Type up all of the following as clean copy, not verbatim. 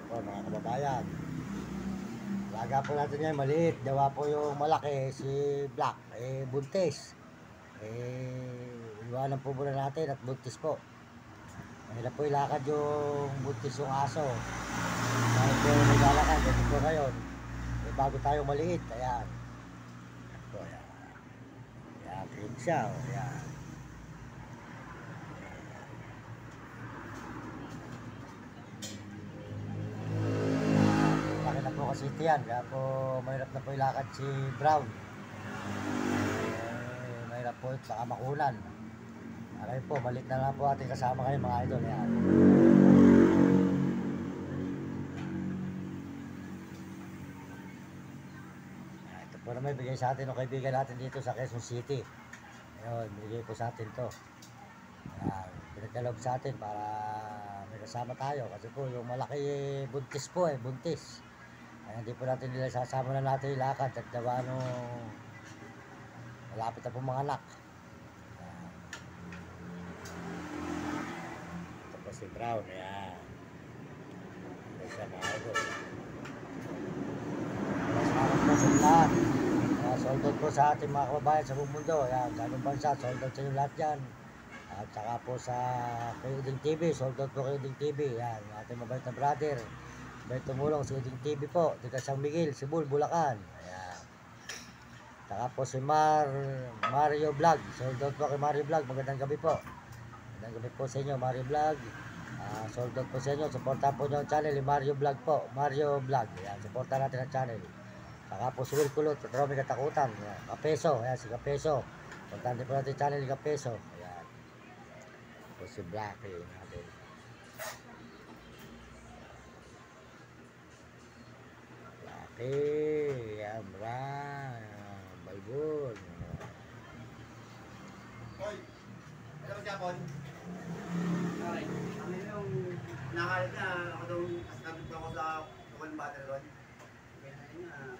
po mga kababayan. Laga po natin ngayon maliit. Dawa po yung malaki, si Black. Buntis. Iwanan po muna natin at buntis po. Mahirap po ilakad yung buntis yung aso. Kahit po naglalakad, ganito po ngayon. Bago tayo maliit, ayan. Ayan po, ayan. Ayan, cute siya, ayan. Kasi yan, kaya po mahirap na po ilakad si Brown. Mahirap po ito, baka makulan. Okay po, balik na lang po ating kasama kayo mga idol. Yan. Ito po naman bigay sa atin ng kaibigan natin dito sa Quezon City. Ayun, bigay po sa atin to. Yan, pinagdalog sa atin para may kasama tayo. Kasi po yung malaki buntis po buntis. Ay, hindi po natin nila sasama na natin ilakad at diba malapit na po mga anak. Ito po si Brown, ayan. Ito siya mga idol. Salamat po sa lahat. Sold out po sa ating mga kababayan sa buong mundo. Ayan, sa anong bansa, sold out sa inyo lahat yan. At saka po sa Kayuding TV, sold out po Kayuding TV. Ayan, ating mabait na brother. May tumulong sa Kayuding TV po, dito sa San Miguel, Cebu, Bulacan. Ayan. Saka po si Mario Vlog. Sold out po kay Mario Vlog. Magandang gabi po. Magandang gabi po sa inyo, Mario Vlog. Sold out po sa inyo. Supportan po nyo ang channel ni Mario Vlog po. Mario Vlog. Ayan. Supportan natin ang channel. Saka po si Will Kulot at Romy Katakutan. Ayan. Kapeso. Ayan si Kapeso. Supportan din po natin ang channel ni Kapeso. Ayan. Po si Black. Ayan. Yan, balbon. Hoy, alam mo Japon? Okay. Ano yung nakalit na ako daw kasabit ako sa lokal battle ron. Kaya na yun na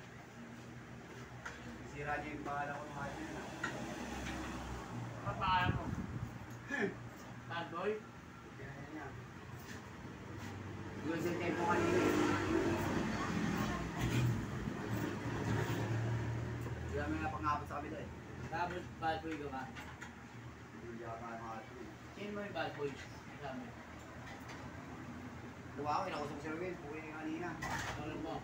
sira niya yung pangalan ko ng hati na. Ano pangalan mo? Bad boy? Kaya na yun na. Yung sentay mo kanina. Kaya may napangabot sa kabila eh. Tapos bad boy ka ba? Hindi ako nakakati. Sino mo yung bad boy? Sabi. Diba ako, inakusap ko si Ruel, buhay niya kanina. Ano mo?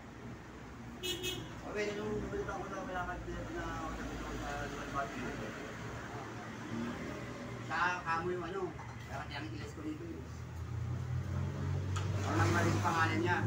Okay, nung nabalita ko na malakad na kasabit ako sa lokal battle. Kamo yung ano, dapat yung ilis ko dito yun. Ako nang mali yung pangalan niya.